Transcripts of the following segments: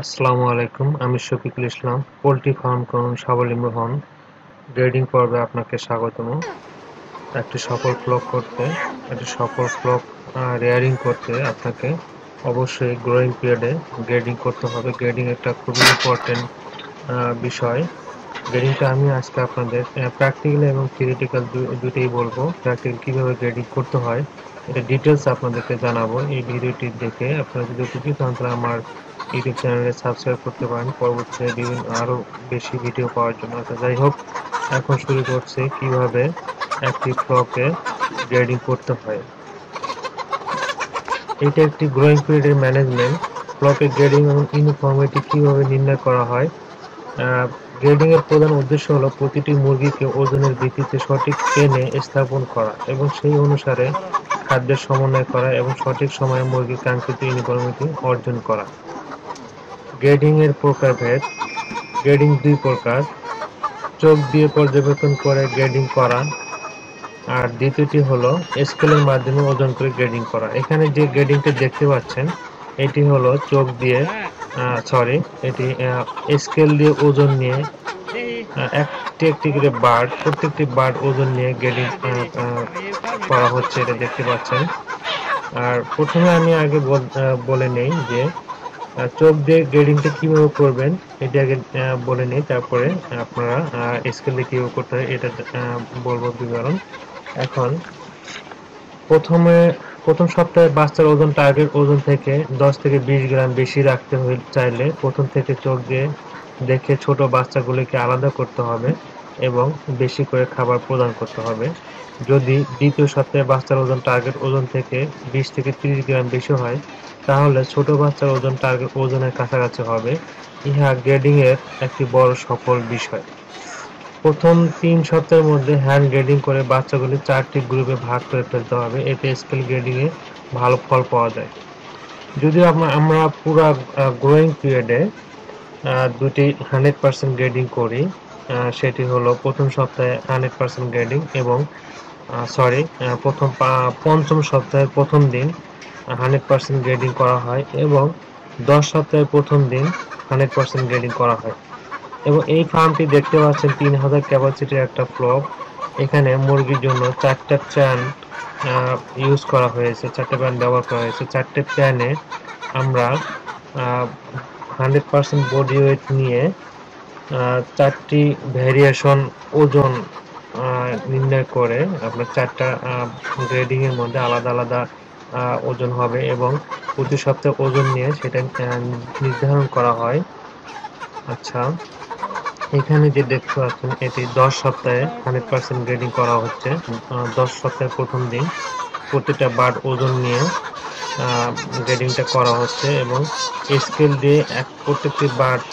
আসসালামু আলাইকুম। আমি শফিকুল ইসলাম। পোল্ট্রি ফার্ম করুন, স্বাবলম্বী হন। গ্রেডিং পর্বে আপনাকে স্বাগতম। একটি সফল ফ্লক করতে, একটি সফল ফ্লক রেয়ারিং করতে আপনাকে অবশ্যই গ্রোয়িং পিরিয়ডে গ্রেডিং করতে হবে। গ্রেডিং একটা খুবই ইম্পর্টেন্ট বিষয়। গ্রেডিংটা আমি আজকে আপনাদের প্র্যাকটিক্যাল এবং থিওরিটিক্যাল দুটোই বলবো। প্র্যাকটিক্যাল কিভাবে গ্রেডিং করতে হয় এটা ডিটেলস আপনাদেরকে জানাবো। এই ভিডিওটি দেখে আপনারা যদি উপকৃত হন তাহলে আমার ইউটিউব চ্যানেলে সাবস্ক্রাইব করতে পারেন পরবর্তীতে বিভিন্ন আরো বেশি ভিডিও পাওয়ার জন্য। আচ্ছা, যাই হোক, এখন শুরু করছে কিভাবে একটি ফ্লকে গ্রেডিং করতে হয়। এটা একটি গ্রোয়িং পিরিয়ডের ম্যানেজমেন্ট। ফ্লকে গ্রেডিং এবং ইউনিফর্মিটি কিভাবে নির্ণয় করা হয়। গ্রেডিং এর প্রধান উদ্দেশ্য হলো প্রতিটি মুরগিকে ওজনের ভিত্তিতে সঠিক পেনে স্থাপন করা এবং সেই অনুসারে খাদ্যের সমন্বয় করা এবং সঠিক সময়ে মুরগির কাঙ্ক্ষিত ইউনিফর্মিটি অর্জন করা। গ্রেডিং এর প্রকারভেদ। গ্রেডিং দুই প্রকার: চোখ দিয়ে পর্যবেক্ষণ করে গ্রেডিং করা, আর দ্বিতীয়টি হলো স্কেলের মাধ্যমে ওজন করে গ্রেডিং করা। এখানে যে গ্রেডিংটা দেখতে পাচ্ছেন এটি হলো চোখ দিয়ে এটি স্কেল দিয়ে ওজন নিয়ে একটি একটি করে বার্ড, প্রত্যেকটি বার্ড ওজন নিয়ে গ্রেডিং করা হচ্ছে, এটা দেখতে পাচ্ছেন। আর প্রথমে আমি আগে বলে নেই যে চোখ দিয়ে গ্রেডিংটা কিভাবে করবেন এটা আগে বলে নেই, তারপরে আপনারা স্কেল দিয়ে কিভাবে করতে হয় এটা বলবো বিবরণ। এখন প্রথম সপ্তাহে বাচ্চার ওজন টার্গেট ওজন থেকে 10 থেকে 20 গ্রাম বেশি রাখতে চাইলে প্রথম থেকে চোখ দিয়ে দেখে ছোট বাচ্চাগুলিকে আলাদা করতে হবে এবং বেশি করে খাবার প্রদান করতে হবে। যদি দ্বিতীয় সপ্তাহে বাচ্চার ওজন টার্গেট ওজন থেকে 20 থেকে 30 গ্রাম বেশি হয় তাহলে ছোট বাচ্চার ওজন টার্গেট ওজনের কাছাকাছি হবে। ইহা গ্রেডিং এর একটি বড় সফল বিষয়। প্রথম 3 সপ্তাহের মধ্যে হ্যান্ড গ্রেডিং করে বাচ্চাগুলি 4টি গ্রুপে ভাগ করে ফেলতে হবে, এতে স্কেল গ্রেডিং এ ভালো ফল পাওয়া যায়। যদিও আমরা পুরো গ্রোয়িং পিরিয়ডে দুটি 100% গ্রেডিং করি, সেটি হলো প্রথম সপ্তাহে 100% গ্রেডিং এবং পঞ্চম সপ্তাহের প্রথম দিন 100% গ্রেডিং করা হয় এবং 10 সপ্তাহের প্রথম দিন 100% গ্রেডিং করা হয়। এবং এই ফার্মটি দেখতে পাচ্ছেন 3000 ক্যাপাসিটির একটা ফ্লক। এখানে মুরগির জন্য 4টা প্যান ইউজ করা হয়েছে, 4টা প্যান ব্যবহার করা হয়েছে। 4টে প্যানে আমরা 100% বডি ওয়েট নিয়ে 4টি ভেরিয়েশন ওজন নির্ণয় করে আপনার 4টা গ্রেডিং এর মধ্যে আলাদা আলাদা ওজন হবে এবং প্রতি সপ্তাহে ওজন নিয়ে সেটা নির্ধারণ করা হয়। আচ্ছা, এখানে যে দেখতে পাচ্ছেন এটি 10 সপ্তাহে 100% গ্রেডিং করা হচ্ছে। 10 সপ্তাহের প্রথম দিন প্রতিটা বার্ড ওজন নিয়ে গ্রেডিংটা করা হচ্ছে এবং স্কেল দিয়ে প্রত্যেকটি বার্ড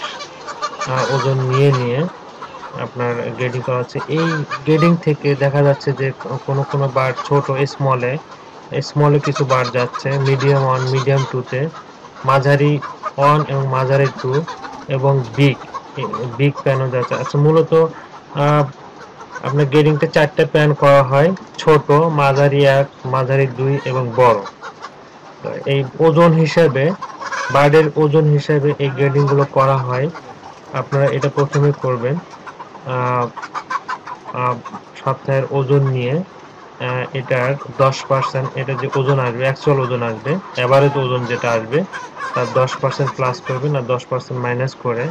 ওজন নিয়ে নিয়ে আপনার গ্রেডিং করা হচ্ছে। এই গ্রেডিং থেকে দেখা যাচ্ছে যে কোনো বার্ড ছোট স্মলে কিছু বার্ড যাচ্ছে, মিডিয়াম 1, মিডিয়াম 2-তে, মাঝারি 1 এবং মাঝারি 2 এবং বিগ প্যানও যাচ্ছে। আচ্ছা, মূলত আপনার গ্রেডিংটা 4টা প্যান করা হয়: ছোট, মাঝারি 1, মাঝারি 2 এবং বড়। তো এই ওজন হিসেবে, বার্ডের ওজন হিসেবে এই গ্রেডিং গুলো করা হয়। আপনারা এটা প্রথমে করবেন সপ্তাহের ওজন নিয়ে এটার 10%, এটা যে ওজন আসবে, অ্যাকচুয়াল ওজন আসবে, এভারেজ ওজন যেটা আসবে তার 10% প্লাস করবেন আর 10% মাইনাস করে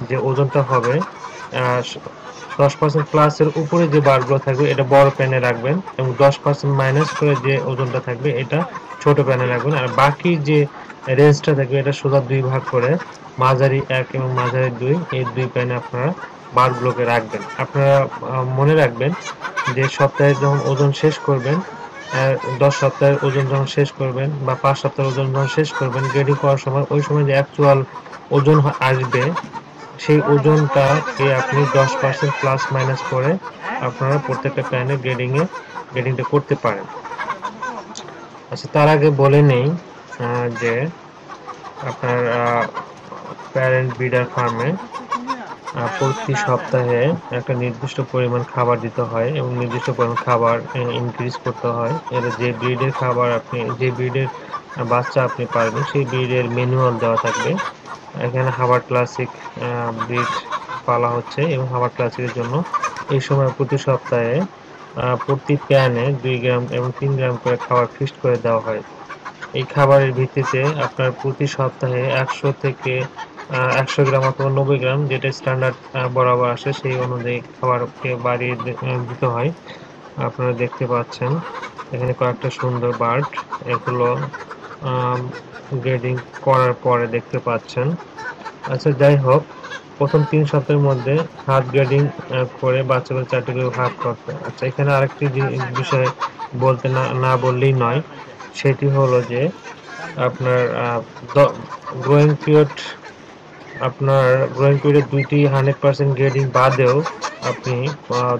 যে ওজনটা হবে 10% প্লাসের উপরে যে বারগুলো থাকবে এটা বড় প্যানে রাখবেন এবং 10% মাইনাস করে যে ওজনটা থাকবে এটা ছোট প্যানে রাখবেন। আর বাকি যে রেঞ্জটা থাকবে এটা সোজা 2 ভাগ করে মাঝারি 1 এবং মাঝারি 2 এই 2 প্যানে আপনারা বারগুলোকে রাখবেন। আপনারা মনে রাখবেন যে সপ্তাহে যখন ওজন শেষ করবেন, 10 সপ্তাহের ওজন যখন শেষ করবেন বা 5 সপ্তাহের ওজন যখন শেষ করবেন গ্রেডিং করার সময়, ওই সময় যে অ্যাকচুয়াল ওজন আসবে সেই ওজনটাকে আপনি 10% প্লাস মাইনাস করে আপনারা প্রত্যেকটা প্যানে গ্রেডিংটা করতে পারেন। আচ্ছা, তার আগে বলে নেই যে আপনার প্যারেন্ট ব্রিডার ফার্মে প্রতি সপ্তাহে একটা নির্দিষ্ট পরিমাণ খাবার দিতে হয় এবং নির্দিষ্ট পরিমাণ খাবার ইনক্রিজ করতে হয়। এর যে ব্রিডের খাবার যে ব্রিডের বাচ্চা আপনি পারবেন সেই ব্রিডের ম্যানুয়াল দেওয়া থাকবে। এখানে হাবার্ড ক্লাসিক ব্রিড পালা হচ্ছে এবং হাবার্ড ক্লাসিকের জন্য এই সময় প্রতি সপ্তাহে প্রতি প্যানে 2 গ্রাম এবং 3 গ্রাম করে খাবার ফিক্সড করে দেওয়া হয়। এই খাবারের ভিত্তিতে আপনার প্রতি সপ্তাহে 100 থেকে 100 গ্রাম অথবা 90 গ্রাম যেটা স্ট্যান্ডার্ড বরাবর আসে সেই অনুযায়ী খাবারকে বাড়িয়ে দিতে হয়। আপনারা দেখতে পাচ্ছেন এখানে কয়েকটা সুন্দর বার্ড, এগুলো গ্রেডিং করার পরে দেখতে পাচ্ছেন। আচ্ছা, যাই হোক, প্রথম 3 সপ্তাহের মধ্যে হাফ গ্রেডিং করে বাচ্চাগুলো 4টি করে ভাগ করতে হয়। আচ্ছা, এখানে আরেকটি বিষয় বলতে না বললেই নয়, সেটি হলো যে আপনার গ্রোয়িং পিরিয়ড আপনার গ্রোয়িং পিরিয়ড 2টি 100% গ্রেডিং বাদেও আপনি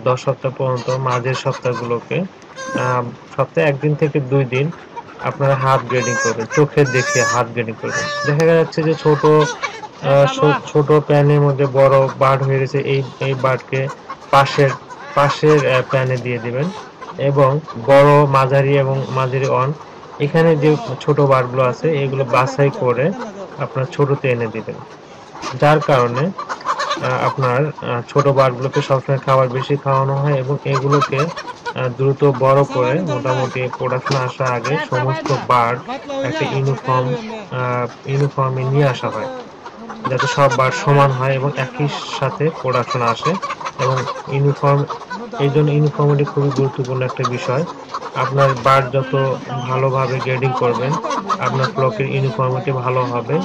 10 সপ্তাহ পর্যন্ত মাঝের সপ্তাহগুলোকে সপ্তাহে 1 দিন থেকে 2 দিন আপনারা হাফ গ্রেডিং করবেন, চোখে দেখে হাফ গ্রেডিং করবেন। দেখা যাচ্ছে যে ছোট প্যানের মধ্যে বড় বার্ড হয়ে গেছে, এই বার্ডকে পাশের পাশের প্যানে দিয়ে দিবেন এবং বড়, মাঝারি এবং মাঝারি অন এখানে যে ছোট বার্ডগুলো আছে এগুলো বাছাই করে আপনার ছোটতে এনে দিবেন। যার কারণে আপনার ছোট বার্ডগুলোকে সবসময় খাবার বেশি খাওয়ানো হয় এবং এগুলোকে দ্রুত বড় করে মোটামুটি প্রোডাকশন আসার আগে সমস্ত বার্ড একটা ইউনিফর্মে নিয়ে আসা হয়, যাতে সব বার্ড সমান হয় এবং একই সাথে প্রোডাকশন আসে এবং ইউনিফর্ম এই জন্য ইউনিফর্মিটি খুবই গুরুত্বপূর্ণ একটা বিষয়। আপনার বার্ড যত ভালোভাবে গ্রেডিং করবেন আপনার ফ্লকের ইউনিফর্মিটি ভালো হবে।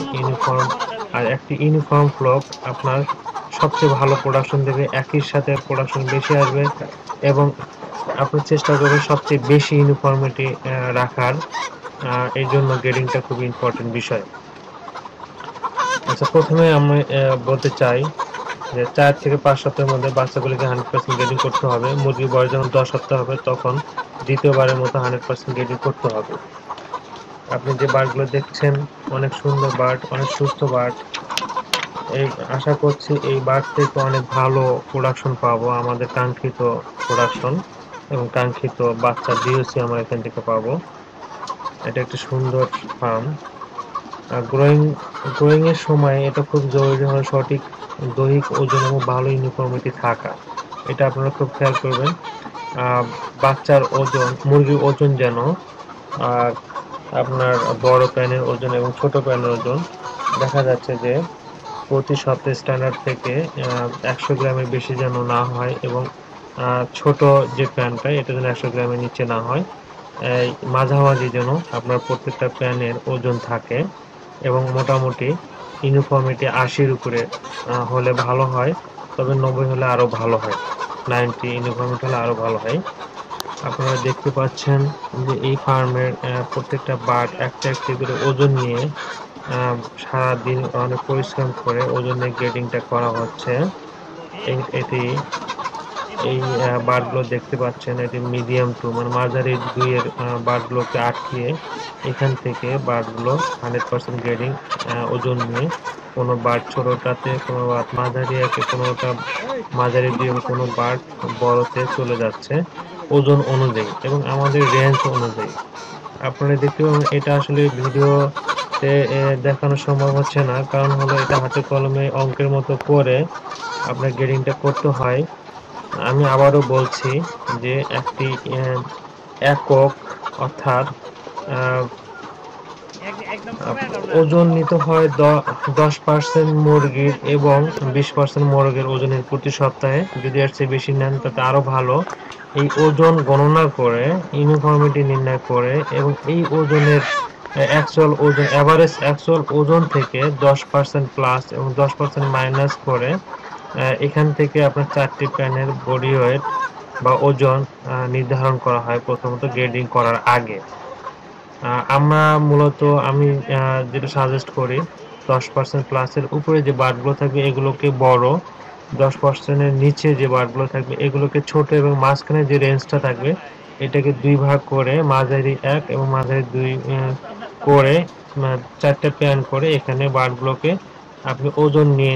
আর একটি ইউনিফর্ম ফ্লক আপনার সবচেয়ে ভালো প্রোডাকশন দেবে, একই সাথে প্রোডাকশন বেশি আসবে এবং আপনি চেষ্টা করবেন সবচেয়ে বেশি ইউনিফর্মিটি রাখার। এই জন্য গ্রেডিংটা খুবই ইম্পর্টেন্ট বিষয়। আচ্ছা, প্রথমে আমি বলতে চাই যে 4 থেকে 5 সপ্তাহের মধ্যে বাচ্চাগুলিকে 100% গ্রেডিং করতে হবে। মুরগির বয়স যখন 10 সপ্তাহ হবে তখন দ্বিতীয়বারের মতো 100% গ্রেডিং করতে হবে। আপনি যে বার্ডগুলো দেখছেন অনেক সুন্দর বার্ড, অনেক সুস্থ বার্ড। আশা করছি এই বার্ড থেকে অনেক ভালো প্রোডাকশন পাবো, আমাদের কাঙ্ক্ষিত প্রোডাকশন এবং কাঙ্ক্ষিত বাচ্চা ডিওসি আমরা এখান থেকে পাবো। এটা একটা সুন্দর ফার্ম। গ্রোয়িং এর সময় এটা খুব জরুরি হয় সঠিক দৈহিক ওজন এবং ভালো ইউনিফর্মিটি থাকা। এটা আপনারা খুব খেয়াল করবেন। বাচ্চার ওজন, মুরগির ওজন যেন আপনার বড় প্যানের ওজন এবং ছোট প্যানের ওজন দেখা যাচ্ছে যে প্রতি সপ্তাহে স্ট্যান্ডার্ড থেকে 100 গ্রামের বেশি যেন না হয় এবং ছোট যে প্যানটা এটা যেন 100 গ্রামের নিচে না হয়। মাঝামাঝি যেন আপনার প্রত্যেকটা প্যানের ওজন থাকে এবং মোটামুটি ইউনিফর্মিটি 80-র উপরে হলে ভালো হয়, তবে 90 হলে আরো ভালো হয়, 90 ইউনিফর্মিটি হলে আরো ভালো হয়। আপনারা দেখতে পাচ্ছেন যে এই ফার্মের প্রত্যেকটা বার্ড একটা একটি করে ওজন নিয়ে সারাদিন অনেক পরিশ্রম করে ওজনের গ্রেডিংটা করা হচ্ছে। এই বার্ডগুলো দেখতে পাচ্ছেন, এটি মিডিয়াম টু মানে মাঝারি 2-এর বার্ডগুলোকে আটকিয়ে এখান থেকে বার্ডগুলো 100% গ্রেডিং ওজন নিয়ে কোনো বার্ড ছোটটাতে, কোনো বার্ড মাঝারি একে, কোনোটা মাঝারি 2 এবং কোনো বার্ড বড়তে চলে যাচ্ছে ওজন অনুযায়ী এবং আমাদের রেঞ্জ অনুযায়ী। আপনারা দেখতে পাবেন এটা আসলে ভিডিওতে দেখানো সম্ভব হচ্ছে না, কারণ হলো এটা হাতে কলমে অঙ্কের মতো করে আপনার গ্রেডিংটা করতে হয়। আমি আবারও বলছি যে একটি একক অর্থাৎ ওজন নিতে হয় 10% মুরগির এবং 20% মোরগের ওজনের প্রতি সপ্তাহে। যদি এর চেয়ে বেশি নেন তাতে আরো ভালো। এই ওজন গণনা করে ইউনিফর্মিটি নির্ণয় করে এবং এই ওজনের এভারেজ অ্যাকচুয়াল ওজন থেকে 10% প্লাস এবং 10% মাইনাস করে এখান থেকে আপনার 4টি প্যানের বডি ওয়েট বা ওজন নির্ধারণ করা হয় প্রথমত গ্রেডিং করার আগে। আমি যেটা সাজেস্ট করি 10% প্লাসের উপরে যে বার্ডগুলো থাকবে এগুলোকে বড়, 10%-এর নিচে যে বার্ডগুলো থাকবে এগুলোকে ছোট এবং মাঝখানে যে রেঞ্জটা থাকবে এটাকে 2 ভাগ করে মাঝারি 1 এবং মাঝারি 2 করে 4টা প্যান করে এখানে বার্ডগুলোকে আপনি ওজন নিয়ে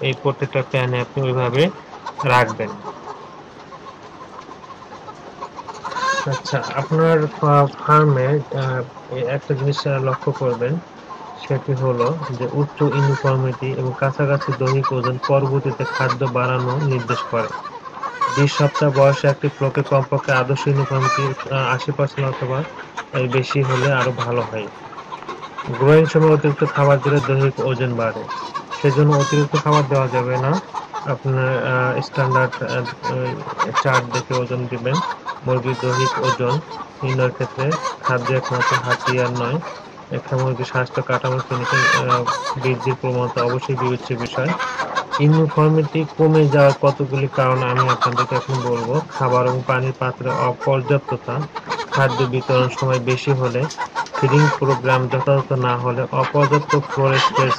এই প্রত্যেকটা প্যানে আপনি ওইভাবে রাখবেন। আচ্ছা, আপনার ফার্মে একটা জিনিস লক্ষ্য করবেন, সেটি হলো যে উচ্চ ইউনিফর্মিটি এবং কাছাকাছি দৈহিক ওজন পরবর্তীতে খাদ্য বাড়ানো নির্দেশ করে। ২০ সপ্তাহ বয়সে একটি ফ্লোকে কমপক্ষে আদর্শ ইউনিফর্মিটি ৮০% অথবা এর বেশি হলে আরো ভালো হয়। গ্রোইং সময় অতিরিক্ত খাবার দিলে দৈহিক ওজন বাড়ে। সেজন্য অতিরিক্ত খাবার দেওয়া যাবে না। আপনার স্ট্যান্ডার্ড চার্ট দেখে ওজন দিবেন। মুরগির দৈহিক ওজন নির্ণয়ের ক্ষেত্রে খাদ্য একমাত্র হাতিয়ার নয়। একটা মুরগির স্বাস্থ্য কাঠামো বৃদ্ধির প্রবণতা অবশ্যই বিবেচ্য বিষয়। ইউনিফর্মিটি কমে যাওয়ার কতগুলি কারণ আমি আপনাদেরকে এখন বলবো। খাবার এবং পানির পাত্রের অপর্যাপ্ততা, খাদ্য বিতরণ সময় বেশি হলে, ফিডিং প্রোগ্রাম যথাযথ না হলে, অপর্যাপ্ত ফ্লোর স্পেস,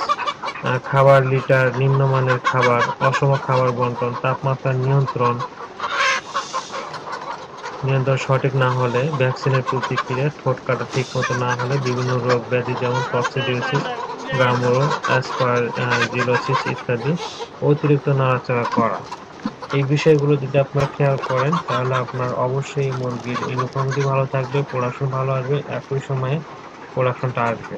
খাবার লিটার, নিম্নমানের খাবার, অসম খাবার বণ্টন, তাপমাত্রা নিয়ন্ত্রণ সঠিক না হলে, ভ্যাকসিনের প্রতিক্রিয়া, ঠোঁট কাটা ঠিকমতো না হলে, বিভিন্ন রোগ ব্যাধি যেমন কক্সিডিওসিস, গামোরো, অ্যাসপারজিলোসিস ইত্যাদি, অতিরিক্ত নাড়াচাড়া করা। এই বিষয়গুলো যদি আপনারা খেয়াল করেন তাহলে আপনার অবশ্যই মুরগির ইউনিফর্মিটি ভালো থাকবে, প্রোডাকশন ভালো আসবে, একই সময়ে প্রোডাকশনটা আসবে।